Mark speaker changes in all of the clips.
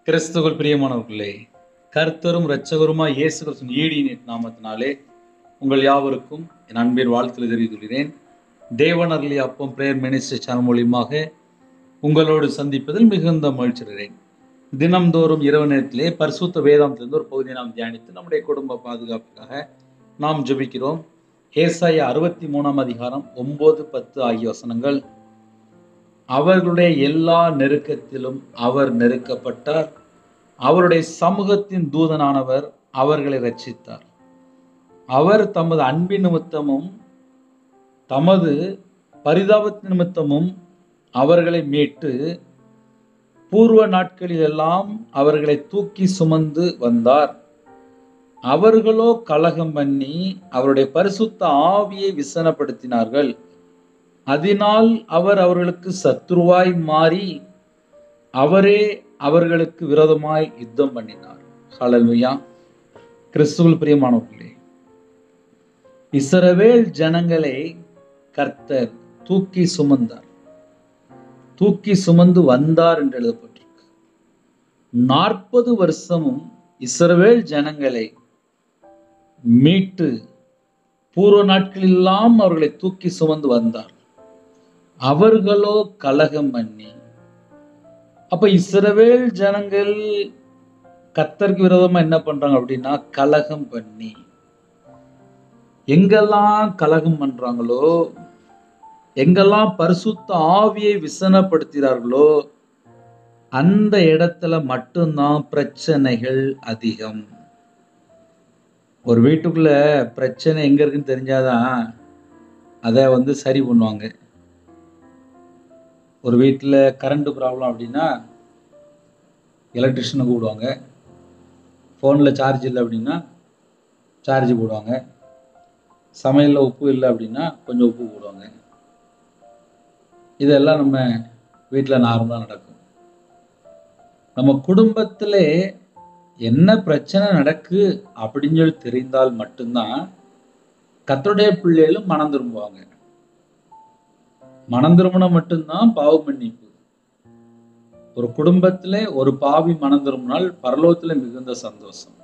Speaker 1: கிறிஸ்துவுக்குள் பிரியமானவர்களே, கர்த்தரும் இரட்சகருமாய் இயேசு கிறிஸ்துவின் ஈடியின் நாமத்தினாலே உங்கள் யாவருக்கும் என் அன்பின் வாழ்த்துக்களை தெரிவித்துள்ளேன். தேவன் அருளிய அப்பம் பிரேயர் மினிஸ்ட்ரி சேனல் மூலியமாக உங்களோடு சந்திப்பதில் மிகுந்த மகிழ்ச்சி அடைகிறேன். தினம்தோறும் இரவு நேரத்திலே பரிசுத்த வேதாந்தத்திலிருந்து ஒரு பகுதியை நாம் தியானித்து நம்முடைய குடும்ப பாதுகாப்புக்காக நாம் ஜெபிக்கிறோம். ஏசாயா 63 அதிகாரம் 9, 10 ஆகிய வசனங்கள். அவர்களுடைய எல்லா நெருக்கத்திலும் அவர் நெருக்கப்பட்டார், அவருடைய சமூகத்தின் தூதனானவர் அவர்களை இரட்சித்தார். அவர் தமது அன்பின் நிமித்தமும் தமது பரிதாபத்தின் நிமித்தமும் அவர்களை மீட்டு பூர்வ நாட்களில் எல்லாம் அவர்களை தூக்கி சுமந்து வந்தார். அவர்களோ கலகம் பண்ணி அவருடைய பரிசுத்த ஆவியை விசனப்படுத்தினார்கள். அதனால் அவர் அவர்களுக்கு சத்துருவாய் மாறி அவரே அவர்களுக்கு விரோதமாய் யுத்தம் பண்ணினார். ஹல்லேலூயா. கிறிஸ்துவுக்குள் பிரியமானவர்களே, இஸ்ரவேல் ஜனங்களை கர்த்தர் தூக்கி சுமந்தார், தூக்கி சுமந்து வந்தார் என்று எழுதப்பட்டிருக்கு. 40 வருஷமும் இஸ்ரவேல் ஜனங்களை மீட்டு பூர்வ நாட்களெல்லாம் அவர்களை தூக்கி சுமந்து வந்தார். அவர்களோ கலகம் பண்ணி, அப்ப இஸ்ரவேல் ஜனங்கள் கர்த்தருக்கு விரோதமா என்ன பண்றாங்க அப்படின்னா கலகம் பண்ணி, எங்கெல்லாம் கலகம் பண்றாங்களோ, எங்கெல்லாம் பரிசுத்த ஆவியை விசனப்படுத்துகிறார்களோ அந்த இடத்துல மட்டும்தான் பிரச்சனைகள் அதிகம். ஒரு வீட்டுக்குள்ள பிரச்சனை எங்க இருக்குன்னு தெரிஞ்சாதான் அதை சரி பண்ணுவாங்க. ஒரு வீட்டில் கரண்ட் ப்ராப்ளம் அப்படின்னா எலக்ட்ரிஷியனை கூப்பிடுவாங்க. ஃபோனில் சார்ஜ் இல்லை அப்படின்னா சார்ஜ் போடுவாங்க. சமையலில் உப்பு இல்லை அப்படின்னா கொஞ்சம் உப்பு போடுவாங்க. இதெல்லாம் நம்ம வீட்டில் நார்மலாக நடக்கும். நம்ம குடும்பத்தில் என்ன பிரச்சனை நடக்கு அப்படின்னு சொல்லி தெரிந்தால் மட்டும்தான் கர்த்தருடைய பிள்ளைகளும் மனம் திரும்புவாங்க. மனம் திரும்பினா மட்டும்தான் பாவ மன்னிப்பு. ஒரு குடும்பத்துல ஒரு பாவி மனம் திரும்பினால் பரலோகத்துல மிகுந்த சந்தோஷம்.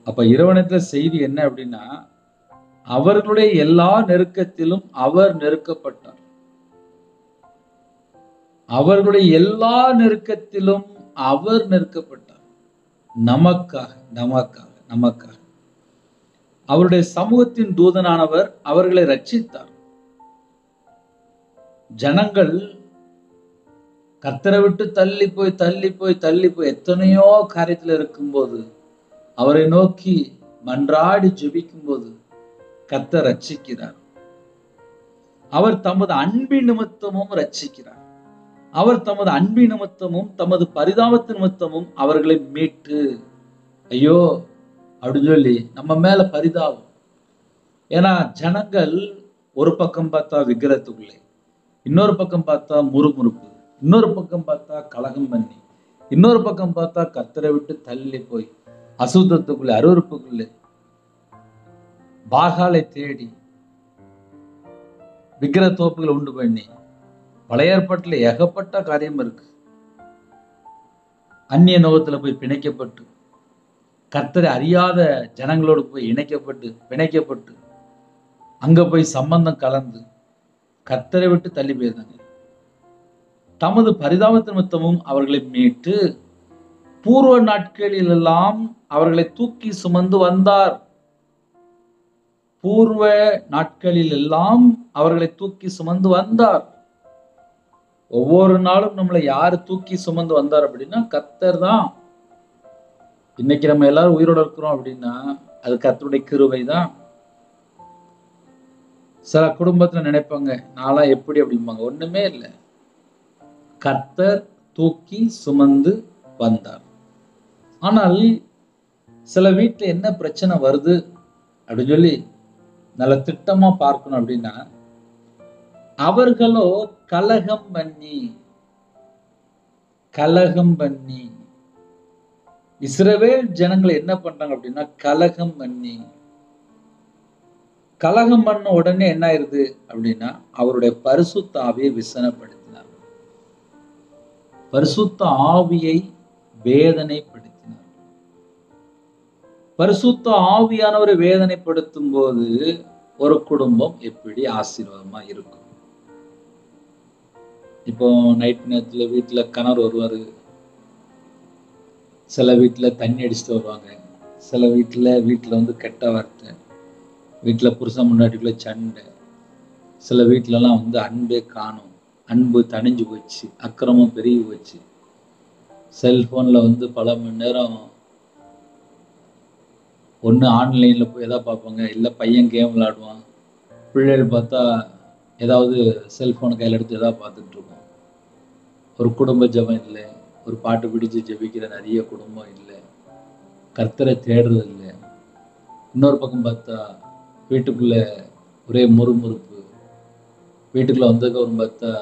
Speaker 1: அப்ப இரவணத்துல செய்தி என்ன அப்படின்னா, அவர்களுடைய எல்லா நெருக்கத்திலும் அவர் நெருக்கப்பட்டார். அவர்களுடைய எல்லா நெருக்கத்திலும் அவர் நெருக்கப்பட்டார். நமக்காக நமக்காக நமக்காக அவருடைய சமூகத்தின் தூதனானவர் அவர்களை ரட்சித்தார். ஜனங்கள் கர்த்தரை விட்டு தள்ளி போய் எத்தனையோ காரியத்தில் இருக்கும்போது அவரை நோக்கி மன்றாடி ஜெபிக்கும் போது கர்த்தர் ரட்சிக்கிறார். அவர் தமது அன்பின் நிமித்தமும் ரட்சிக்கிறார். அவர் தமது அன்பின் நிமித்தமும் தமது பரிதாபத்தின் நிமித்தமும் அவர்களை மீட்டு, ஐயோ அப்படின்னு சொல்லி நம்ம மேல பரிதாபம். ஏன்னா ஜனங்கள் ஒரு பக்கம் பார்த்தா விக்கிரத்துக்குள்ளே, இன்னொரு பக்கம் பார்த்தா முறுமுறுப்பு, இன்னொரு பக்கம் பார்த்தா கலகம் பண்ணி, இன்னொரு பக்கம் பார்த்தா கர்த்தரை விட்டு தள்ளி போய் அசுத்தத்துக்குள்ளே அருவருப்புக்குள்ளே பாகாலை தேடி விக்கிர தோப்புகளை உண்டு பண்ணி, பழைய ஏற்பாட்டில் ஏகப்பட்ட காரியம் இருக்கு. அந்நிய நோகத்துல போய் பிணைக்கப்பட்டு, கர்த்தரை அறியாத ஜனங்களோடு போய் பிணைக்கப்பட்டு அங்க போய் சம்பந்தம் கலந்து கர்த்தரை விட்டு தள்ளி போயிருந்தாங்க. தமது பரிதாபத்தின் நிமித்தமும் அவர்களை மீட்டு பூர்வ நாட்களில் எல்லாம் அவர்களை தூக்கி சுமந்து வந்தார். பூர்வ நாட்களில் எல்லாம் அவர்களை தூக்கி சுமந்து வந்தார். ஒவ்வொரு நாளும் நம்மளை யாரு தூக்கி சுமந்து வந்தார் அப்படின்னா கர்த்தர் தான். இன்னைக்கு நம்ம எல்லாரும் உயிரோட இருக்கிறோம் அப்படின்னா அது கர்த்தருடைய கிருபை தான். சில குடும்பத்துல நினைப்பாங்க, நான்லாம் எப்படி அப்படிம்பாங்க. ஒண்ணுமே இல்லை, கர்த்தர் தூக்கி சுமந்து வந்தார். ஆனால் சில வீட்டுல என்ன பிரச்சனை வருது அப்படின்னு சொல்லி நல்ல திட்டமா பார்க்கணும் அப்படின்னா, அவர்களோ கலகம் பண்ணி இஸ்ரவேல் ஜனங்களை என்ன பண்றாங்க அப்படின்னா கலகம் பண்ண உடனே என்ன ஆயிருது அப்படின்னா அவருடைய பரிசுத்த ஆவியை விசனப்படுத்தினார். பரிசுத்த ஆவியை வேதனைப்படுத்தினார். பரிசுத்த ஆவியானவரை வேதனைப்படுத்தும் போது ஒரு குடும்பம் எப்படி ஆசீர்வாதமா இருக்கும்? இப்போ நைட் நேரத்துல வீட்டுல கணவர் வருவாரு, சில வீட்டுல தண்ணி அடிச்சுட்டு வருவாங்க, சில வீட்டுல வந்து கெட்ட வார்த்தை, வீட்டுல புருஷன் முன்னாடிக்குள்ள சண்டை, சில வீட்டுலலாம் வந்து அன்பே காணும், அன்பு தணிஞ்சு போச்சு, அக்கிரமம் பெருகி போச்சு. செல்போன்ல வந்து பல மணி நேரம் ஒன்று ஆன்லைன்ல போய் எதாவது பார்ப்பாங்க, இல்லை பையன் கேம் விளையாடுவான், பிள்ளைகள் பார்த்தா ஏதாவது செல்போனை கையில் எடுத்து எதாவது பார்த்துட்டு இருக்கோம். ஒரு குடும்ப ஜெபம் இல்லை, ஒரு பாட்டு பிடிச்சு ஜெபிக்கிற நிறைய குடும்பம் இல்லை, கர்த்தரை தேடுறது இல்லை. இன்னொரு பக்கம் பார்த்தா வீட்டுக்குள்ள ஒரே முறுமுறுப்பு, வீட்டுக்குள்ள வந்ததுக்கப்புறம் பார்த்தா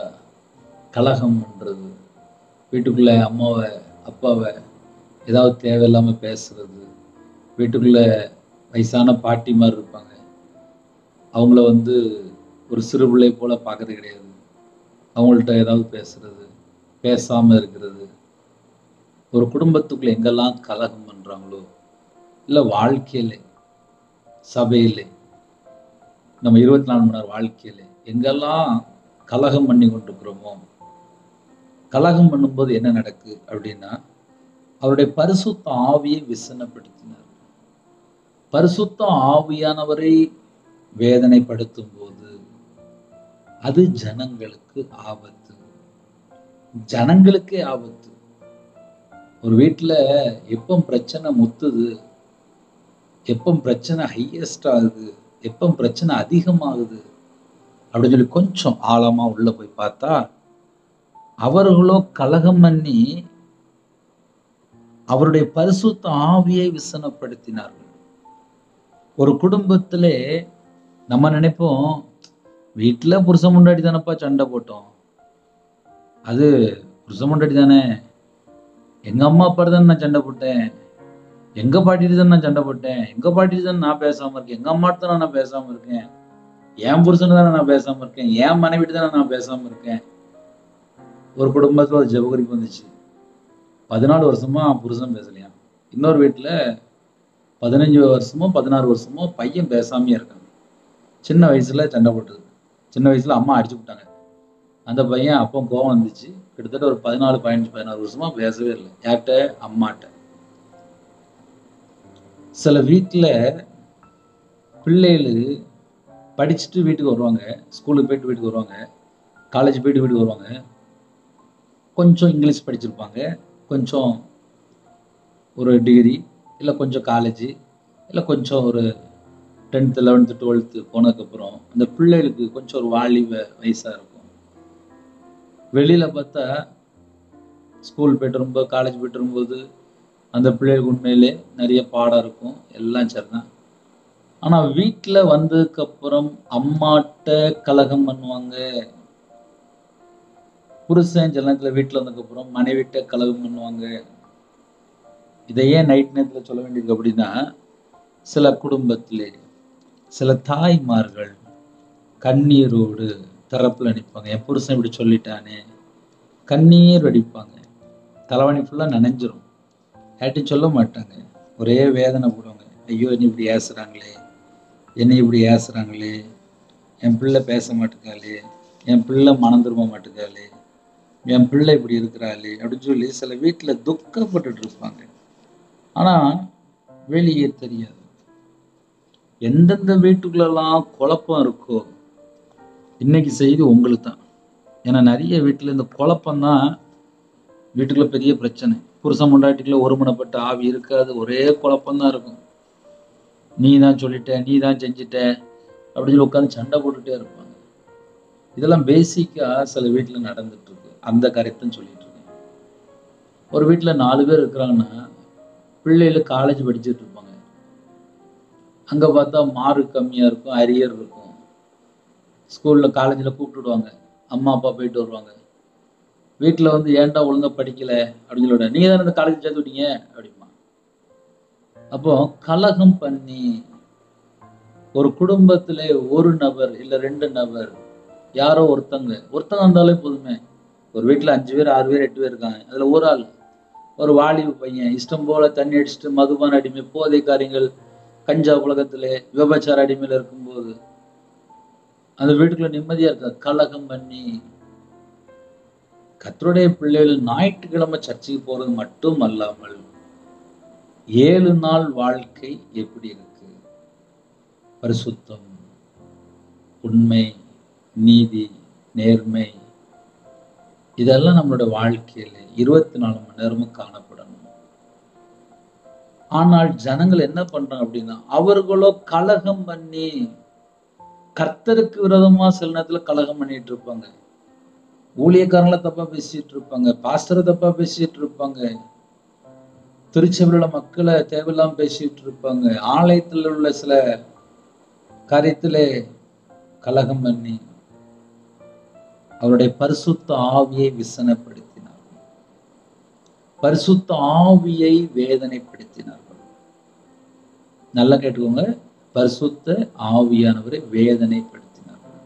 Speaker 1: கலகம் பண்றது, வீட்டுக்குள்ள அம்மாவை அப்பாவை ஏதாவது தேவையில்லாம பேசுறது, வீட்டுக்குள்ள வயசான பாட்டி மாதிரி இருப்பாங்க, அவங்கள வந்து ஒரு சிறு பிள்ளை போல பார்க்கறது கிடையாது, அவங்கள்ட்ட ஏதாவது பேசுறது, பேசாம இருக்கிறது. ஒரு குடும்பத்துக்குள்ள எங்கெல்லாம் கலகம் பண்றாங்களோ, இல்லை வாழ்க்கையில சபையில நம்ம 24 மணி நேரம் வாழ்க்கையில எங்கெல்லாம் கலகம் பண்ணி கொண்டிருக்கிறோமோ, கலகம் பண்ணும்போது என்ன நடக்கு அப்படின்னா, அவருடைய பரிசுத்த ஆவியை விசனப்படுத்தினார். பரிசுத்த ஆவியானவரை வேதனைப்படுத்தும் போது அது ஜனங்களுக்கு ஆபத்து, ஜனங்களுக்கே ஆபத்து. ஒரு வீட்டுல எப்போ பிரச்சனை முத்துது, எப்போ பிரச்சனை ஹையஸ்ட் ஆகுது, எப்போ பிரச்சனை அதிகமாகுது அப்படின்னு சொல்லி கொஞ்சம் ஆழமா உள்ள போய் பார்த்தா, அவர்களோ கலகம் பண்ணி அவருடைய பரிசுத்த ஆவியை விசனப்படுத்தினார்கள். ஒரு குடும்பத்திலே நம்ம நினைப்போம், வீட்டுல புருஷன் முன்னாடி தானப்பா சண்டை போட்டோம், அது புருஷன் முன்னாடி தானே, எங்க அம்மா அப்பா தான் நான் சண்டை போட்டேன், எங்க பாட்டிட்டு தான் நான் சண்டை போட்டேன், எங்க பாட்டிட்டு தான் நான் பேசாம இருக்கேன், எங்க அம்மாட்ட தானே நான் பேசாம இருக்கேன், என் புருஷன் தானே நான் பேசாம இருக்கேன், என் மனைவிட்டு தானே நான் பேசாம இருக்கேன். ஒரு குடும்பத்துல ஒரு ஜெபகுறிப்பு வந்துச்சு, 14 வருஷமா புருஷன் பேசலையா, இன்னொரு வீட்டுல 15 வருஷமோ 16 வருஷமோ பையன் பேசாமையே இருக்காங்க. சின்ன வயசுல சண்டை போட்டது, சின்ன வயசுல அம்மா அடிச்சு விட்டாங்க, அந்த பையன் அப்போ கோவம் வந்துச்சு, கிட்டத்தட்ட ஒரு 14, 15, 16 வருஷமா பேசவே இல்லை. யார்கிட்ட? அம்மாட்ட. சில வீட்டுல பிள்ளைகள் படிச்சுட்டு வீட்டுக்கு வருவாங்க, ஸ்கூலுக்கு போயிட்டு வீட்டுக்கு வருவாங்க, காலேஜ் போயிட்டு வீட்டுக்கு வருவாங்க, கொஞ்சம் இங்கிலீஷ் படிச்சிருப்பாங்க, கொஞ்சம் ஒரு டிகிரி, இல்லை கொஞ்சம் காலேஜ், இல்லை கொஞ்சம் ஒரு 10th 11th 12th போனதுக்கப்புறம் அந்த பிள்ளைகளுக்கு கொஞ்சம் ஒரு வாலிப வயசா இருக்கும். வெளியில பார்த்தா ஸ்கூல் போயிட்டு வரும்போது, காலேஜ் போயிட்டு வரும்போது அந்த பிள்ளைகளுக்கு உண்மையிலே நிறைய பாடம் இருக்கும், எல்லாம் சரிதான். ஆனா வீட்டுல வந்ததுக்கு அப்புறம் அம்மாட்ட கலகம் பண்ணுவாங்க, புருஷன் சில நேரத்துல வீட்டுல வந்ததுக்கு அப்புறம் மனைவிட்ட கலகம் பண்ணுவாங்க. இதையே நைட் நேரத்துல சொல்ல வேண்டியது அப்படின்னா, சில குடும்பத்திலே சில தாய்மார்கள் கண்ணீரோடு தரப்புல நிற்பாங்க, என் புருஷன் இப்படி சொல்லிட்டானே, கண்ணீர் வடிப்பாங்க, தலைவணி ஃபுல்லா நனைஞ்சிரும், யார்ட்டையும் சொல்ல மாட்டாங்க, ஒரே வேதனை போடுவாங்க. ஐயோ என்னை இப்படி ஏசுறாங்களே, என்னை இப்படி ஏசுறாங்களே, என் பிள்ளை பேச மாட்டேங்காளே, என் பிள்ளை மனம் திரும்ப மாட்டேங்காளே, என் பிள்ளை இப்படி இருக்கிறாளே அப்படின்னு சொல்லி சில வீட்டுல துக்கப்பட்டு இருப்பாங்க. ஆனா வெளியே தெரியாது. எந்தெந்த வீட்டுக்குள்ளெல்லாம் குழப்பம் இருக்கோ இன்னைக்கு செய்தி உங்களுக்கு தான். ஏன்னா நிறைய வீட்டுல இந்த குழப்பம்தான் வீட்டுக்குள்ள பெரிய பிரச்சனை. புருஷன் முண்டாட்டிக்குள்ள ஒருமனப்பட்ட ஆவி இருக்காது, ஒரே குழப்பம்தான் இருக்கும். நீ தான் சொல்லிட்ட, நீ தான் செஞ்சிட்ட அப்படின்னு சொல்லி உட்காந்து சண்டை போட்டுட்டே இருப்பாங்க. இதெல்லாம் பேசிக்கா சில வீட்டுல நடந்துட்டு இருக்கு. அந்த கருத்துன்னு சொல்லிட்டு இருக்கேன். ஒரு வீட்டுல 4 பேர் இருக்கிறாங்கன்னா, பிள்ளைகள் காலேஜ் படிச்சுட்டு இருப்பாங்க, அங்க பார்த்தா மார்க் கம்மியா இருக்கும், அரியர் இருக்கும். ஸ்கூல்ல காலேஜ்ல கூப்பிட்டுடுவாங்க, அம்மா அப்பா போயிட்டு வருவாங்க. வீட்டுல வந்து ஏன்டா ஒழுங்கா படிக்கல அப்படின்னு சொல்லிட, நீங்க தானே இந்த காலேஜ் சேர்த்து விட்டீங்க அப்படிமா. அப்போ கலகம் பண்ணி ஒரு குடும்பத்துல ஒரு நபர் இல்ல 2 நபர், யாரோ ஒருத்தங்க வந்தாலே போதுமே. ஒரு வீட்டுல 5 பேர் 6 பேர் 8 பேர் இருக்காங்க, அதுல ஒரு ஆள் ஒரு வாலிப பையன் இஷ்டம் போல தண்ணி அடிச்சுட்டு மதுபான அடிமை, போதை காரியங்கள், கஞ்சா உலகத்திலே விபச்சார அடிமையில இருக்கும்போது அந்த வீட்டுக்குள்ள நிம்மதியா இருக்க கலகம் பண்ணி. கர்த்தருடைய பிள்ளைகள் ஞாயிற்றுக்கிழமை சர்ச்சைக்கு போறது மட்டும் அல்லாமல் 7 நாள் வாழ்க்கை எப்படி இருக்கு? பரிசுத்தம், உண்மை, நீதி, நேர்மை, இதெல்லாம் நம்மளோட வாழ்க்கையில 24 மணி நேரமும் காணப்படணும். ஆனால் ஜனங்கள் என்ன பண்றாங்க அப்படின்னா, அவர்களோ கலகம் பண்ணி, கர்த்தருக்கு விரோதமா சில நேரத்துல கலகம் பண்ணிட்டு இருப்பாங்க. ஊழியக்காரங்கள தப்பா பேசிட்டு இருப்பாங்க, பாஸ்டரை தப்பா பேசிட்டு இருப்பாங்க, திருச்சபையில் உள்ள மக்களை தேவையில்லாம பேசிட்டு இருப்பாங்க, ஆலயத்தில் உள்ள சில காரியத்திலே கலகம் பண்ணி அவருடைய பரிசுத்த ஆவியை விசனப்படுத்தினார்கள், பரிசுத்த ஆவியை வேதனைப்படுத்தினார்கள். நல்லா கேட்டுக்கோங்க, பரிசுத்த ஆவியானவரை வேதனைப்படுத்தினார்கள்.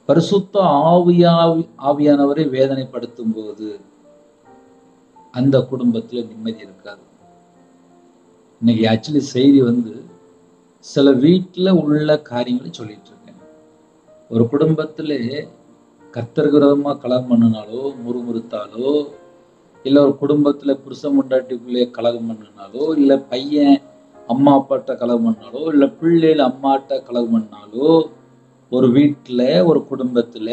Speaker 1: பரிசுத்த ஆவியானவரை வேதனைப்படுத்தும் போது அந்த குடும்பத்துல நிம்மதி இருக்காது. இன்னைக்கு ஆக்சுவலி செய்தி சில வீட்டுல உள்ள காரியங்களை சொல்லிட்டு இருக்கேன். ஒரு குடும்பத்திலே கர்த்தருக்கு விரோதமா கலகம் பண்ணினாலோ, முறுமுறுத்தாலோ, இல்ல ஒரு குடும்பத்துல புருஷன் முண்டாட்டிக்குள்ளே கலகம் பண்ணினாலோ, இல்ல பையன் அம்மா அப்பாட்ட கலகம் பண்ணாலோ, இல்ல பிள்ளைகள் அம்மாட்ட கலகம் பண்ணாலோ, ஒரு வீட்டுல ஒரு குடும்பத்துல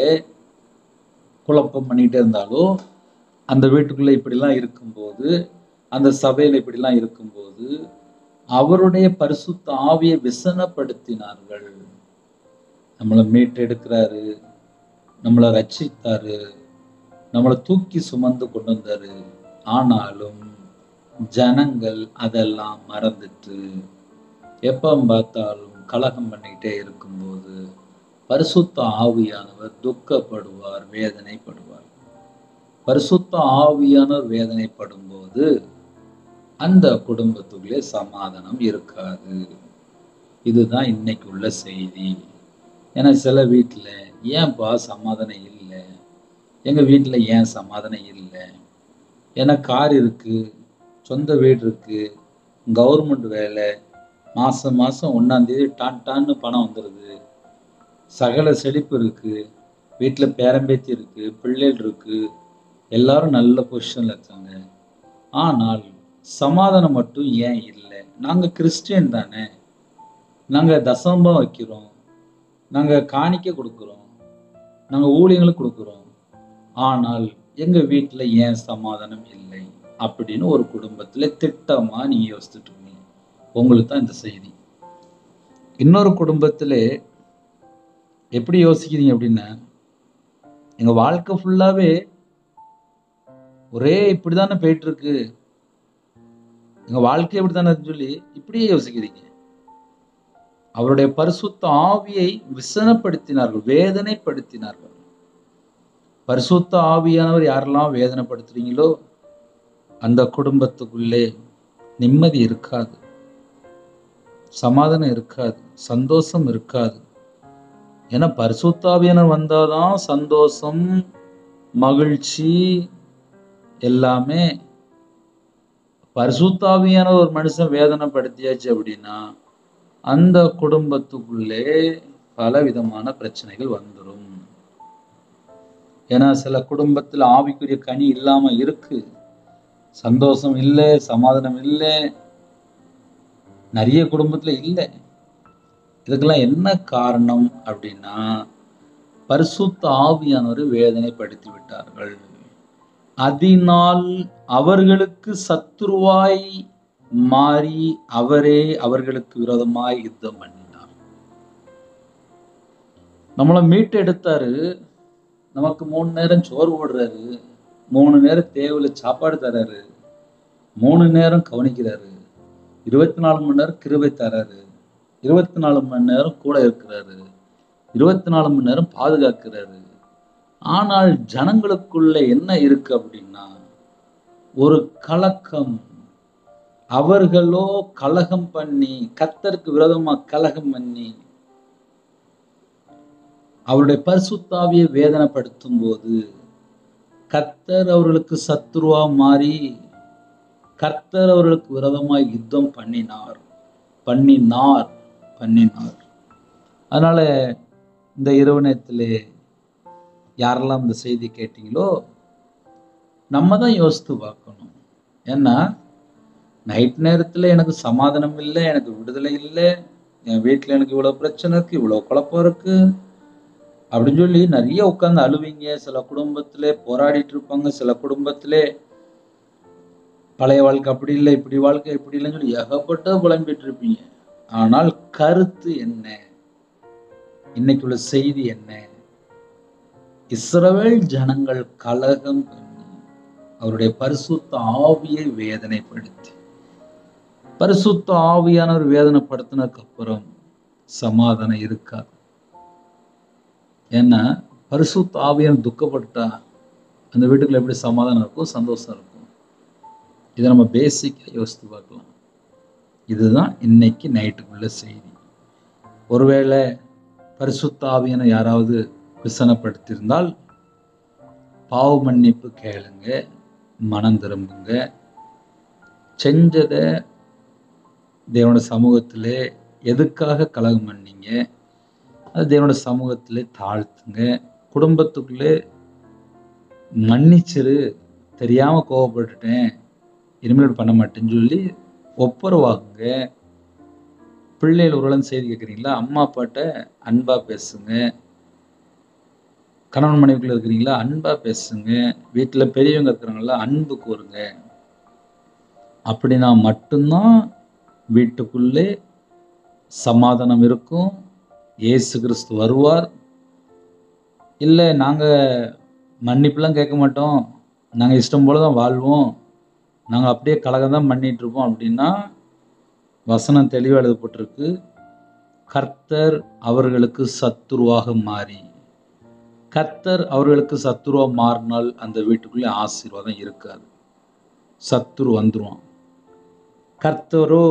Speaker 1: குழப்பம் பண்ணிட்டே இருந்தாலோ, அந்த வீட்டுக்குள்ள இப்படிலாம் இருக்கும்போது, அந்த சபையில இப்படிலாம் இருக்கும்போது அவருடைய பரிசுத்த ஆவியை விசனப்படுத்தினார்கள். நம்மளை மீட்டெடுக்கிறாரு, நம்மளை ரட்சித்தாரு, நம்மளை தூக்கி சுமந்து கொண்டு வந்தாரு. ஆனாலும் ஜனங்கள் அதெல்லாம் மறந்துட்டு எப்ப பார்த்தாலும் கலகம் பண்ணிக்கிட்டே இருக்கும்போது பரிசுத்த ஆவியானவர் துக்கப்படுவார், வேதனைப்படுவார். பரிசுத்த ஆவியானவர் வேதனைப்படும் போது அந்த குடும்பத்துக்குள்ளே சமாதானம் இருக்காது. இதுதான் இன்னைக்கு உள்ள செய்தி. ஏன்னா சில வீட்டுல ஏன்பா சமாதானம் இல்லை, எங்க வீட்டுல ஏன் சமாதானம் இல்லை, ஏன்னா கார் இருக்கு, சொந்த வீடு இருக்கு, கவர்மெண்ட் வேலை, மாசம் 1ஆம் தேதி டான்னு பணம் வந்துடுது, சகல செழிப்பு இருக்கு, வீட்டுல பேரம்பேத்தி இருக்கு, பிள்ளைகள் இருக்கு, எல்லாரும் நல்ல பொசிஷன்ல இருக்காங்க. ஆனால் சமாதானம் மட்டும் ஏன் இல்லை? நாங்க கிறிஸ்டியன் தானே, நாங்க தசம்பம் வைக்கிறோம், நாங்க காணிக்கை கொடுக்கிறோம், நாங்க ஊழியங்களுக்கு கொடுக்கிறோம், ஆனால் எங்க வீட்டுல ஏன் சமாதானம் இல்லை அப்படின்னு ஒரு குடும்பத்துல திட்டமா நீங்க யோசிச்சுட்டு இருக்கீங்க. உங்களுக்கு தான் இந்த செய்தி. இன்னொரு குடும்பத்துல எப்படி யோசிக்கிறீங்க அப்படின்னா, எங்க வாழ்க்கை ஃபுல்லாவே ஒரே இப்படிதானே போயிட்டு இருக்கு, எங்க வாழ்க்கை எப்படித்தானே சொல்லி இப்படியே யோசிக்கிறீங்க. அவருடைய பரிசுத்த ஆவியை விசனப்படுத்தினார்கள், வேதனைப்படுத்தினார்கள். பரிசுத்த ஆவியானவர் யாரெல்லாம் வேதனைப்படுத்துறீங்களோ அந்த குடும்பத்துக்குள்ளே நிம்மதி இருக்காது, சமாதானம் இருக்காது, சந்தோஷம் இருக்காது. ஏன்னா பரிசுத்த ஆவியானவர் வந்தாதான் சந்தோஷம், மகிழ்ச்சி எல்லாமே. பரிசுத்த ஆவியானவர் ஒரு மனுஷன் வேதனைப்படுத்தியாச்சு அப்படின்னா அந்த குடும்பத்துக்குள்ளே பல விதமான பிரச்சனைகள் வந்துடும். ஏன்னா சில குடும்பத்துல ஆவிக்குரிய கனி இல்லாம இருக்கு, சந்தோஷம் இல்லை, சமாதானம் இல்லை, நிறைய குடும்பத்துல இல்லை. இதுக்கெல்லாம் என்ன காரணம் அப்படின்னா, பரிசுத்த ஆவியானவரை வேதனைப்படுத்தி விட்டார்கள். அதனால் அவர்களுக்கு சத்துருவாய் மாறி அவரே அவர்களுக்கு விரோதமாய் யுத்தம் பண்ணினார். நம்மளை மீட்டு எடுத்தாரு, நமக்கு 3 நேரம் சோறு போடுறாரு, 3 நேரம் தேவையில்ல சாப்பாடு தராரு, 3 நேரம் கவனிக்கிறாரு, 24 மணி நேரம் கிருபை தராரு, 24 மணி நேரம் கூட இருக்கிறாரு, 24 மணி நேரம் பாதுகாக்கிறாரு. ஆனால் ஜனங்களுக்குள்ள என்ன இருக்கு அப்படின்னா ஒரு கலக்கம். அவர்களோ கலகம் பண்ணி, கர்த்தருக்கு விரோதமா கலகம் பண்ணி அவருடைய பரிசுத்த ஆவியை வேதனைப்படுத்தும் போது கர்த்தர் அவர்களுக்கு சத்துருவா மாறி கர்த்தர் அவர்களுக்கு விரோதமாய் யுத்தம் பண்ணினார் பண்ணினார் பண்ணினார். அதனால இந்த இரவு நேரத்திலே யாரெல்லாம் இந்த செய்தி கேட்டீங்களோ நம்ம தான் யோசித்து பார்க்கணும். ஏன்னா நைட் நேரத்தில் எனக்கு சமாதானம் இல்லை, எனக்கு விடுதலை இல்லை, என் வீட்டில் எனக்கு இவ்வளோ பிரச்சனை இருக்கு, இவ்வளோ குழப்பம் இருக்கு அப்படின்னு சொல்லி நிறைய உட்காந்து அழுவீங்க. சில குடும்பத்திலே போராடிட்டு இருப்பாங்க, சில குடும்பத்திலே பழைய வாழ்க்கை அப்படி இல்லை, இப்படி வாழ்க்கை இப்படி இல்லைன்னு சொல்லி ஏகப்பட்ட புலம்பிட்டு இருப்பீங்க. ஆனால் கருத்து என்ன? இன்னைக்கு உள்ள செய்தி என்ன? இஸ்ரவேல் ஜனங்கள் கலகம் பண்ணி அவருடைய பரிசுத்த ஆவியை வேதனைப்படுத்தி, பரிசுத்த ஆவியானவர் வேதனைப்படுத்தினதுக்கு அப்புறம் சமாதானம் இருக்காது. ஏன்னா பரிசுத்த ஆவியான துக்கப்பட்டா அந்த வீட்டுக்குள்ள எப்படி சமாதானம் இருக்கும், சந்தோஷம் இருக்கும்? இதை நம்ம பேசிக்கா யோசித்து பார்க்கலாம். இதுதான் இன்னைக்கு நைட்டுக்குள்ள செய்தி. ஒருவேளை பரிசுத்த ஆவியான யாராவது விசனப்படுத்தியிருந்தால் பாவ மன்னிப்பு கேளுங்க, மனம் திரும்புங்க. செஞ்சதை தேவனோட சமூகத்திலே எதுக்காக கலகம் பண்ணீங்க அது தேவனோட சமூகத்திலே தாழ்த்துங்க. குடும்பத்துக்குள்ளே மன்னிச்சிரு, தெரியாம கோவப்பட்டுட்டேன், இனிமேல் பண்ண மாட்டேன்னு சொல்லி ஒப்புரவாகுங்க. பிள்ளைகள் ஒரு செய்தி கேட்குறீங்களா, அம்மா அப்பாட்ட அன்பா பேசுங்க. கணவன் மனைவிக்குள்ள இருக்கிறீங்களா, அன்பா பேசுங்க. வீட்டில் பெரியவங்க இருக்கிறாங்களா, அன்பு கூறுங்க. அப்படின்னா மட்டும்தான் வீட்டுக்குள்ளே சமாதானம் இருக்கும். இயேசு கிறிஸ்து வருவார். இல்லை நாங்கள் மன்னிப்புலாம் கேட்க மாட்டோம், நாங்கள் இஷ்டம் போல தான் வாழ்வோம், நாங்கள் அப்படியே கலகம் தான் பண்ணிட்டு இருப்போம் அப்படின்னா வசனம் தெளிவாக எழுதப்பட்டிருக்கு. கர்த்தர் அவர்களுக்கு சத்துருவாக மாறி, கர்த்தர் அவர்களுக்கு சத்துருவா மாறினால் அந்த வீட்டுக்குள்ளே ஆசீர்வாதம் இருக்காது, சத்துரு வந்துருவான். கர்த்தரோ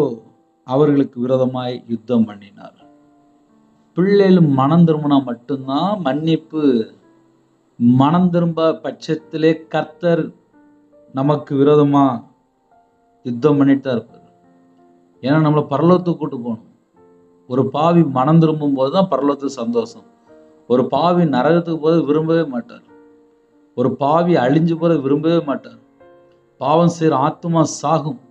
Speaker 1: அவர்களுக்கு விரோதமாய் யுத்தம் பண்ணினார். பிள்ளைகள் மனம் திரும்பினா மட்டும்தான் மன்னிப்பு. மனம் திரும்ப பட்சத்திலே கர்த்தர் நமக்கு விரோதமா யுத்தம் பண்ணிட்டு தான் இருப்பார். ஏன்னா நம்மளை பரலோகத்துக்கு கூட்டு போகணும். ஒரு பாவி மனம் திரும்பும் போது தான் பரலோகத்துக்கு சந்தோஷம். ஒரு பாவி நரகத்துக்கு போது விரும்பவே மாட்டார். ஒரு பாவி அழிஞ்சு போற விரும்பவே மாட்டார். பாவம் செய்கிற ஆத்மா சாகும்.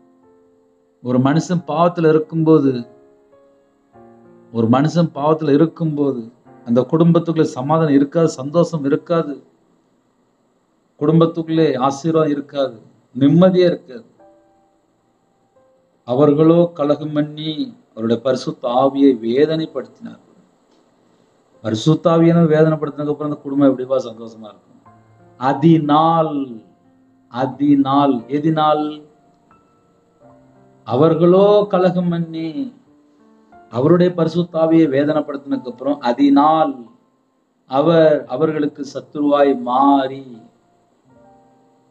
Speaker 1: ஒரு மனுஷன் பாவத்தில் இருக்கும்போது அந்த குடும்பத்துக்குள்ளே சமாதானம் இருக்காது, சந்தோஷம் இருக்காது, குடும்பத்துக்குள்ளே ஆசீர்வாதம் இருக்காது, நிம்மதியா இருக்காது. அவர்களோ கலகம் பண்ணி அவருடைய பரிசுத்த ஆவியை வேதனைப்படுத்தினார்கள். பரிசுத்த ஆவியான வேதனைப்படுத்தினதுக்கு அப்புறம் அந்த குடும்பம் எப்படிப்பா சந்தோஷமா இருக்கும்? எதினால் அவர்களோ கலகம் பண்ணி அவருடைய பரிசுத்த ஆவியை வேதனைப்படுத்தினதுக்கு அப்புறம் அதனால் அவர்களுக்கு சத்துருவாய் மாறி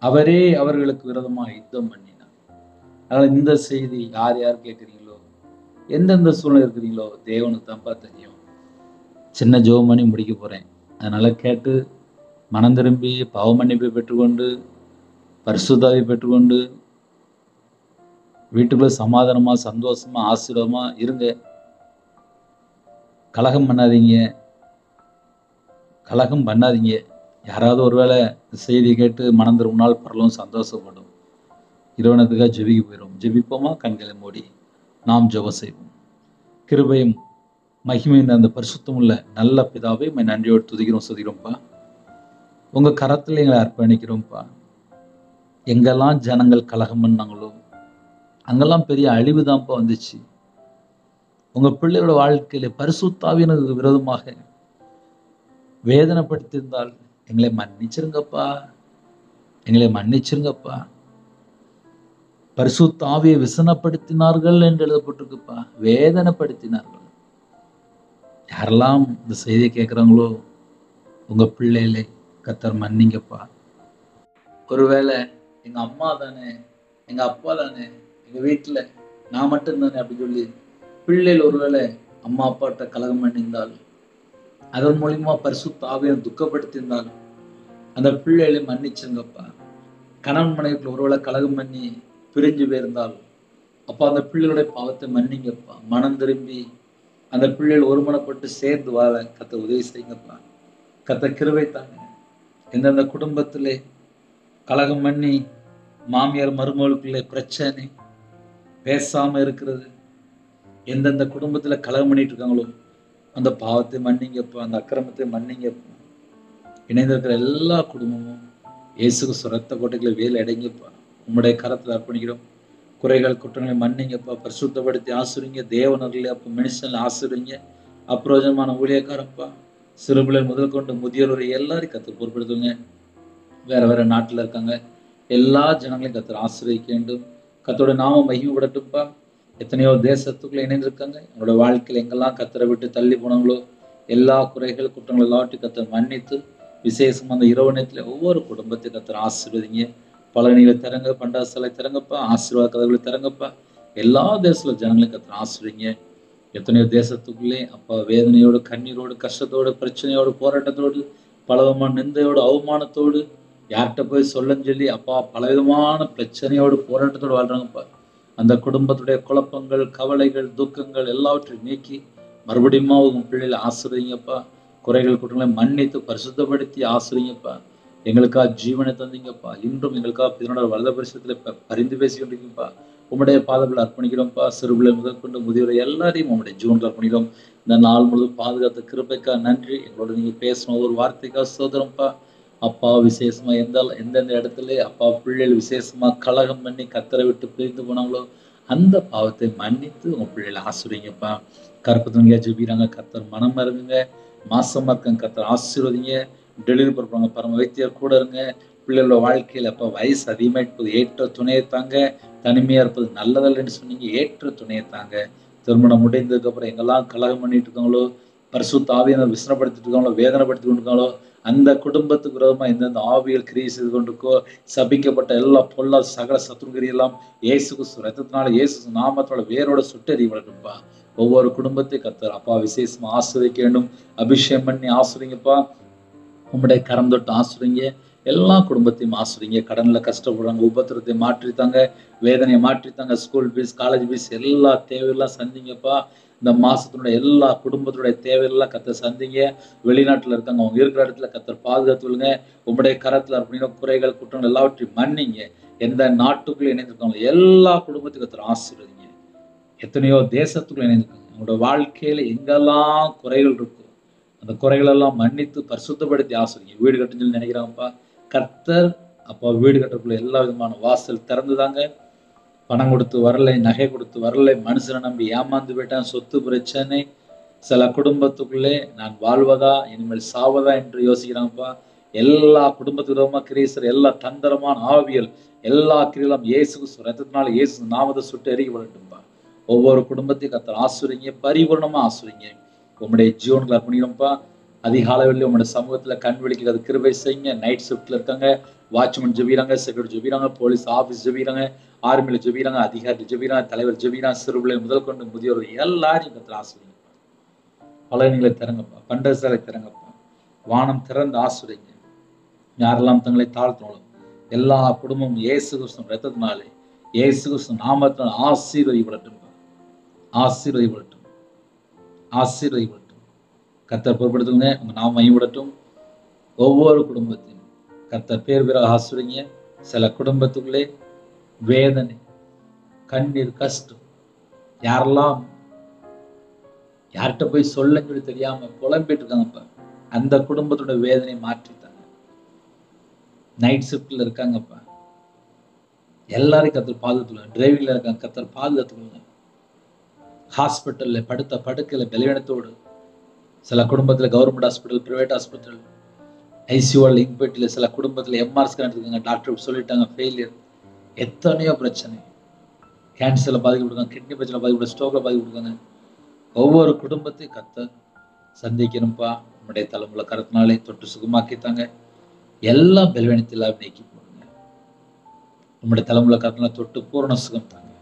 Speaker 1: அவரே அவர்களுக்கு விரோதமாக யுத்தம் பண்ணினார். அதனால இந்த செய்தி யார் யார் கேட்குறீங்களோ, எந்தெந்த சூழ்நிலை இருக்கிறீங்களோ தேவனுக்கு தான்ப்பா தெரியும். சின்ன ஜெபம் பண்ணி முடிக்க போறேன். அதனால கேட்டு மனம் திரும்பி பாவ மன்னிப்பை பெற்றுக்கொண்டு பரிசுத்தாவை பெற்றுக்கொண்டு வீட்டுக்குள்ள சமாதானமா சந்தோஷமா ஆசீர்வாதமா இருங்க. கலகம் பண்ணாதீங்க. யாராவது ஒருவேளை செய்தி கேட்டு மனம் திரும்பினால் பரலும் சந்தோஷப்படும். இரவனத்துக்காக ஜெபிக்க போயிடும். ஜெபிப்போமா? கண்களை மூடி நாம் ஜெபம் செய்வோம். கிருபையும் மகிமையின் அந்த பரிசுத்தம் உள்ள நல்ல பிதாவை நன்றியோடு துதிக்கிறோம்ப்பா. உங்க கரத்துல எங்களை அர்ப்பணிக்கிறோம்ப்பா. எங்கெல்லாம் ஜனங்கள் கலகம் பண்ணாங்களோ அங்கெல்லாம் பெரிய அழிவு தான்ப்பா வந்துச்சு. உங்க பிள்ளையோட வாழ்க்கையில பரிசுத்த ஆவியானவருக்கு விரோதமாக வேதனைப்படுத்தியிருந்தால் எங்களை மன்னிச்சிருங்கப்பா. பரிசுத்த ஆவியை விசனப்படுத்தினார்கள் என்று எழுதப்பட்டிருக்குப்பா. வேதனைப்படுத்தினார்கள். யாரெல்லாம் இந்த செய்தியை கேட்குறாங்களோ உங்க பிள்ளைகளை கர்த்தர் மன்னிங்கப்பா. ஒருவேளை எங்க அம்மா தானே, எங்க அப்பா தானே, எங்க வீட்டுல நான் மட்டும் தானே அப்படி சொல்லி பிள்ளைகள் ஒருவேளை அம்மா அப்பாட்ட கலகம் பண்ணியிருந்தால், அதன் மூலியமா பரிசுத்த ஆவியை துக்கப்படுத்தியிருந்தால் அந்த பிள்ளைகளை மன்னிச்சுங்கப்பா. கணவன் மனைவிக்குள்ள ஒருவேளை கலகம் பண்ணி பிரிஞ்சு போயிருந்தாலும் அப்பா அந்த பிள்ளைகளுடைய பாவத்தை மன்னிங்கப்பா. மனம் திரும்பி அந்த பிள்ளைகள் ஒருமனப்பட்டு சேர்ந்து வாழ கர்த்தர் உதவி செய்யுங்கப்பா. கர்த்தர் கிருபை தாங்க. எந்தெந்த குடும்பத்திலே கலகம் பண்ணி மாமியார் மருமகளுக்குள்ளே பிரச்சனை, பேசாம இருக்கிறது, எந்தெந்த குடும்பத்துல கலகம் பண்ணிட்டு இருக்காங்களோ அந்த பாவத்தை மன்னிங்கப்பா, அந்த அக்கிரமத்தை மன்னிங்கப்பா. இணைந்திருக்கிற எல்லா குடும்பமும் இயேசுக்கு ரத்த கோட்டைகளை வேலை அடைங்கப்பா. உம்முடைய கரத்துல அர்ப்பணிக்கிறோம். குறைகள் குற்றங்களை மன்னிங்கப்பா, பரிசுத்தப்படுத்தி ஆசிரிங்க. தேவனர்களே அப்ப மனுஷன் ஆசிரிங்க. அப்பிரயோஜனமான ஊழியக்காரப்பா, சிறுபிள்ளை முதல் கொண்டு முதியோர் வரை எல்லாரையும் கத்து பொறுப்படுத்துங்க. வேற வேற நாட்டுல இருக்காங்க எல்லா ஜனங்களையும் கத்தர் ஆசிரியக்க வேண்டும். கத்தோட நாம மகிமைப்படட்டும்ப்பா. எத்தனையோ தேசத்துக்குள்ள இணைந்திருக்காங்க. என்னோட வாழ்க்கையில எங்கெல்லாம் கத்தரை விட்டு தள்ளி போனாங்களோ எல்லா குறைகள் குற்றங்கள் எல்லாவற்றையும் கத்தர் மன்னித்து விசேஷமா அந்த இரவு நேரத்துல ஒவ்வொரு குடும்பத்தையும் கத்தர் ஆசீர்வதிங்க. பழனியில திறங்க, பண்டாசலை திறங்கப்பா, ஆசீர்வாத கதவுகளை திறங்கப்பா. எல்லா தேசத்துல ஜனங்களையும் கத்தர் ஆசீர்வதிங்க. எத்தனையோ தேசத்துக்குள்ளே அப்பா வேதனையோடு, கண்ணீரோடு, கஷ்டத்தோடு, பிரச்சனையோடு, போராட்டத்தோடு, பலவிதமான நிந்தையோடு, அவமானத்தோடு, யார்கிட்ட போய் சொல்லன்னு சொல்லி அப்பா பலவிதமான பிரச்சனையோடு, போராட்டத்தோடு வாழ்றாங்கப்பா. அந்த குடும்பத்துடைய குழப்பங்கள், கவலைகள், துக்கங்கள் எல்லாவற்றையும் நீக்கி மறுபடியும் உங்க பிள்ளைகளை ஆசிரியங்கப்பா. குறைகள் குற்றங்களை மன்னித்து பரிசுத்தப்படுத்தி ஆசிரியங்கப்பா. எங்களுக்காக ஜீவனை தந்தீங்கப்பா. இன்றும் எங்களுக்காக இதனோட வலது பரிசத்துல பரிந்து பேசி கொண்டிருக்கீங்கப்பா. உம்முடைய பாதங்களை அர்ப்பணிக்கிறோம்ப்பா. சிறுபிள்ளை முதல் கொண்டு முதியோரை எல்லாரையும் உம்முடைய ஜீவனில் அர்ப்பணிக்கிறோம். இந்த நாள் முழுவதும் பாதுகாத்த கிருபைக்கா நன்றி. எங்களோட நீங்க பேசணும் ஒவ்வொரு வார்த்தைக்கா சோதரம்ப்பா. அப்பா விசேஷமா எந்தெந்த இடத்துல அப்பா பிள்ளைகள் விசேஷமா கலகம் பண்ணி கத்தரை விட்டு பிரிந்து போனாங்களோ அந்த பாவத்தை மன்னித்து உங்க பிள்ளைகளை ஆசிரியங்கப்பா. கற்பத்தவங்க ஜெபிக்கிறாங்க, கத்தர் மனம் இறங்குங்க. மாசமா இருக்காங்க, கத்தர் ஆசீர்வதிங்க. டெலிவரி பண்ணுறாங்க, பரம வைத்தியர் கூட இருங்க. பிள்ளைகளோட வாழ்க்கையில அப்ப வயசு அதிகமாயிட்டு போகுது, ஏற்ற துணையை தாங்க. தனிமையா இருப்பது நல்லதல்லன்னு சொன்னீங்க, ஏற்ற துணையை தாங்க. திருமணம் முடிந்ததுக்கு அப்புறம் எங்கெல்லாம் கலகம் பண்ணிட்டு இருக்காங்களோ, பரிசுத்த ஆவியினர் விசனப்படுத்திட்டு இருக்காங்களோ, வேதனைப்படுத்தி கொண்டு இருக்காங்களோ அந்த குடும்பத்துக்கு விரோதமா எந்தெந்த ஆவிகள் கிரியை செய்து கொண்டிருக்கோ, சபிக்கப்பட்ட எல்லா பொல்லா சகல சத்துருகிரி எல்லாம் இயேசு கிறிஸ்து ரத்தத்தினால இயேசு நாமத்தோட வேரோட சுட்டெறிவடட்டும்பா. ஒவ்வொரு குடும்பத்தையும் கத்தர் அப்பா விசேஷமா ஆசிரியக்க வேண்டும். அபிஷேகம் பண்ணி ஆசிரியங்கப்பா. உம்முடைய கரம் தொட்டு ஆசிரியங்க. எல்லா குடும்பத்தையும் ஆசிரியங்க. கடன்ல கஷ்டப்படுறாங்க, உபத்திரத்தை மாற்றித்தாங்க, வேதனையை மாற்றித்தாங்க. ஸ்கூல் ஃபீஸ், காலேஜ் ஃபீஸ் எல்லா தேவையெல்லாம் சந்திங்கப்பா. இந்த மாசத்தினுடைய எல்லா குடும்பத்தினுடைய தேவையெல்லாம் கத்தர் சந்திங்க. வெளிநாட்டுல இருக்காங்க, அவங்க இருக்கிற இடத்துல கத்தர் பாதுகாத்துங்க. உம்முடைய கரத்துல அப்படின்னா குறைகள் குற்றங்கள் எல்லாவற்றையும் மன்னிங்க. எந்த நாட்டுக்குள்ள இணைந்திருக்காங்க எல்லா குடும்பத்துக்கும் கத்தர் ஆசீர்வதிங்க. எத்தனையோ தேசத்துக்குள்ள இணைந்திருக்காங்க. அவங்களோட வாழ்க்கையில எங்கெல்லாம் குறைகள் இருக்கும் அந்த குறைகள் எல்லாம் மன்னித்து பரிசுத்தப்படுத்தி ஆசிரியங்க. வீடு கட்டுன்னு சொல்லி நினைக்கிறாங்கப்பா. கர்த்தர் அப்பா வீடு கட்டுறதுக்குள்ள எல்லா விதமான வாசல் திறந்துதாங்க. பணம் கொடுத்து வரலை, நகை கொடுத்து வரலை, மனுஷனை நம்பி ஏமாந்து போயிட்டான், சொத்து பிரச்சனை. சில குடும்பத்துக்குள்ளே நான் வாழ்வதா இனிமேல் சாவதா என்று யோசிக்கிறாங்கப்பா. எல்லா குடும்பத்துக்கு கிரீசர் எல்லா தந்திரமான ஆவியல் எல்லா கிரியெல்லாம் இயேசு ரத்தத்தினால இயேசு நாமத்தை சுட்டு எறிய விடட்டும்பா. ஒவ்வொரு குடும்பத்தையும் கத்தர் ஆசிரியங்க, பரிபூர்ணமா ஆசிரியங்க. உம்முடைய ஜீவன்களை அர்ப்பணிக்கிறோம்ப்பா. அதிகாலையில் உங்களுடைய சமூகத்துல கண் விழிக்கிறது கிருபை செய்யுங்க. நைட் ஷிஃப்ட்ல இருக்காங்க, வாட்ச்மேன் ஜெபிக்கிறாங்க, செக்யூரிட்டி ஜெபிக்கிறாங்க, போலீஸ் ஆபீஸ் ஜெபிக்கிறாங்க, ஆர்மியில ஜெபிக்கிறாங்க, அதிகாரி ஜெபிக்கிறாங்க, தலைவர் ஜெபிக்கிறாங்க, சிறுபிள்ளை முதல் கொண்டு முதியோர் எல்லாரையும் கத்தர் ஆசிரியங்க. பழனிகளை திறங்கப்பா, பண்டசாலை திறங்கப்பா, வானம் திறந்து ஆசிரியங்க. யாரெல்லாம் தங்களை தாழ்த்தினாலும் எல்லா குடும்பமும் இயேசு கிறிஸ்து ரத்தத்தினாலே இயேசு கிறிஸ்து நாமத்தினால் ஆசீர்வதிப்படட்டும், ஆசீர்வதிப்படட்டும், ஆசீர்வதிப்படட்டும். கர்த்தர் பொறுப்படுத்துங்க. உங்க நாம மையப்படட்டும். ஒவ்வொரு குடும்பத்தையும் கர்த்தர் பேர் பேராக ஆசிரியங்க. சில குடும்பத்துக்குள்ளே வேதனை, கண்ணீர், கஷ்டம், யாரெல்லாம் யார்கிட்ட போய் சொல்லன்னு சொல்லி தெரியாம புலம்பிட்டு இருக்காங்கப்பா. அந்த குடும்பத்தோட வேதனை மாற்றித்தாங்க. நைட் ஷிஃப்ட்ல இருக்காங்கப்பா, எல்லாரையும் கர்த்தர் பாதுகாத்துக்கணும். டிரைவிங்ல இருக்காங்க, கர்த்தர் பாதுகாத்துக்கணும். ஹாஸ்பிட்டல்ல படுத்த படுக்கையில பலவீனத்தோடு சில குடும்பத்துல கவர்மெண்ட் ஹாஸ்பிட்டல், பிரைவேட் ஹாஸ்பிட்டல், ஐசியூல இன்பெட்டில சில குடும்பத்துல எம்ஆர் ஸ்கேன் இருக்காங்க, டாக்டர் சொல்லிட்டாங்க ஃபெயிலியர். எத்தனையோ பிரச்சனை, கேன்சர்ல பாதிக்கப்படுறாங்க, கிட்னி பிரச்சனை பாதிக்கப்படுறாங்க, ஸ்ட்ரோக்ல பாதிக்கப்படுறாங்க. ஒவ்வொரு குடும்பத்தையும் கர்த்தர் சந்திக்கணும்ப்பா. நம்முடைய தலைமுறை கருத்தினாலே தொட்டு சுகமாக்கித்தாங்க. எல்லா பலவீனத்திலும் நீக்கி போடுங்க. நம்முடைய தலைமுறை கருத்தினால தொட்டு பூரண சுகம் தாங்க.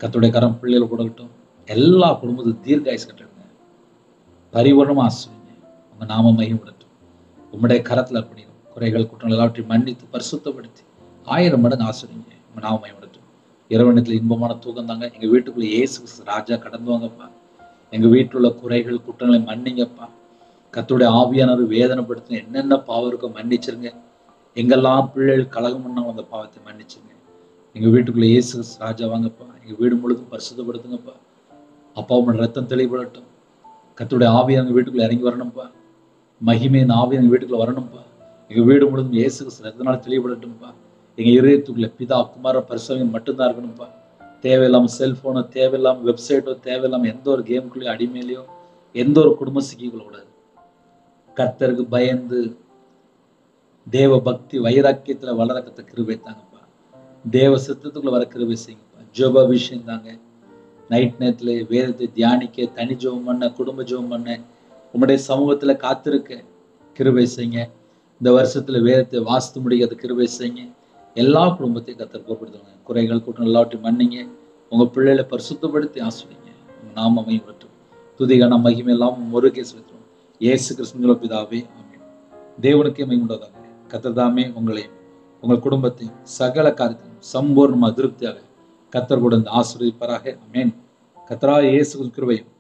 Speaker 1: கர்த்தருடைய கரம் பிள்ளைகள் கொடுக்கட்டும். எல்லா குடும்பத்துக்கும் தீர்க்காயுசு கட்டணும். பரிபூர்ணமா ஆசிரியங்க. உங்க நாம மையப்படட்டும். உம்முடைய கரத்துல அர்ப்பணிக்கும். குறைகள் குற்றங்கள் எல்லாவற்றையும் மன்னித்து பரிசுத்தப்படுத்தி 1000 மடங்கு ஆசிரியங்க. உங்க நாம மையப்படட்டும். இரவு நேரத்துல இன்பமான தூக்கம் தாங்க. எங்க வீட்டுக்குள்ள இயேசு கிறிஸ்து ராஜா கடந்து வாங்கப்பா. எங்க வீட்டில் உள்ள குறைகள் குற்றங்களை மன்னிங்கப்பா. கர்த்தருடைய ஆவியானவர் வேதனைப்படுத்த என்னென்ன பாவம் இருக்கோ மன்னிச்சிருங்க. எங்கெல்லாம் பிள்ளைகள் கலகம் பண்ணாலும் அந்த பாவத்தை மன்னிச்சுங்க. எங்க வீட்டுக்குள்ள இயேசு கிறிஸ்து ராஜா வாங்கப்பா. எங்க வீடு முழுதும் பரிசுத்தப்படுத்துங்கப்பா. அப்பாவோட ரத்தம் தெளிவுபடட்டும். கர்த்தருடைய ஆவியா எங்க வீட்டுக்குள்ள இறங்கி வரணும்ப்பா. மகிமையின் ஆவியா எங்க வீட்டுக்குள்ள வரணும்ப்பா. எங்க வீடு முழுதும் இயேசு கிறிஸ்து ரத்தத்தினால தெளிவுபடட்டும்ப்பா. எங்க இதயத்துக்குள்ள பிதா குமார பரிசுத்தம் மட்டும்தான் இருக்கணும்ப்பா. தேவையில்லாம செல்போனோ, தேவையில்லாம வெப்சைட்டோ, தேவையில்லாம எந்த ஒரு கேமுக்குள்ளேயோ அடிமையிலையோ எந்த ஒரு குடும்ப சிக்கிக்கொள்ள கூடாது. கர்த்தருக்கு பயந்து தேவ பக்தி வைராக்கியத்துல வளர கத்த கிருபை தாங்கப்பா. தேவ சித்தத்துக்குள்ள வர கிருபை செய்யுங்கப்பா. ஜெப விஷயம் தாங்க. நைட் நேரத்துல வேதத்தை தியானிக்க, தனி ஜெபம் பண்ண, குடும்ப ஜெபம் பண்ண, உங்களுடைய சமூகத்துல காத்திருக்க கிருபை செய்யுங்க. இந்த வருஷத்துல வேதத்தை வாசித்து முடிக்க கிருபை செய்யுங்க. எல்லா குடும்பத்தையும் கர்த்தர் பொறுப்படுத்துங்க. குறைகள் கூட்டம் எல்லாவற்றையும் மன்னிங்க. உங்க பிள்ளைகளை பரிசுத்தப்படுத்தி ஆசிரியங்க. உங்க நாம மகிமைப்பட்டும். துதிகான மகிமை எல்லாம் முருகே செலுத்தும். இயேசு கிறிஸ்துவின் பிதாவே ஆமென். தேவனுக்கே மகிமையுண்டாதாக. கர்த்தர் தாமே உங்களையும் உங்கள் குடும்பத்தையும் சகல காரியத்தையும் சம்பூர்ண திருப்தியாக கர்த்தர் கூட ஆசீர்வதிப்பாராக. ஆமென். கர்த்தராகிய இயேசு கிருபையும்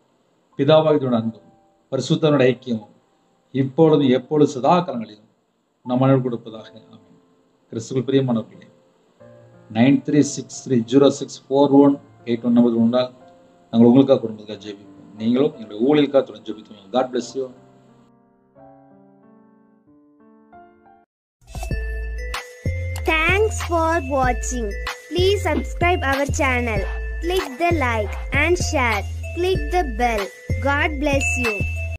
Speaker 1: பிதாவாகிய அன்பும் பரிசுத்தனுடைய ஐக்கியமும் இப்பொழுதும் எப்பொழுது சதா காலங்களிலும் நம் அனைவருக்கும் கொடுப்பதாக. ஆமென். கிறிஸ்துவுக்குள் பிரியமானவர்களே, 9363064181 நம்பர் உண்டால் நாங்கள் உங்களுக்காக குடும்பத்துக்காக ஜெபிப்போம். நீங்களும் எங்களுடைய ஊழியர்களுக்காக தொடர்ந்து ஜெபித்துவோம். God bless you.
Speaker 2: Thanks for watching. Please subscribe our channel. Click the like and share. Click the bell. God bless you.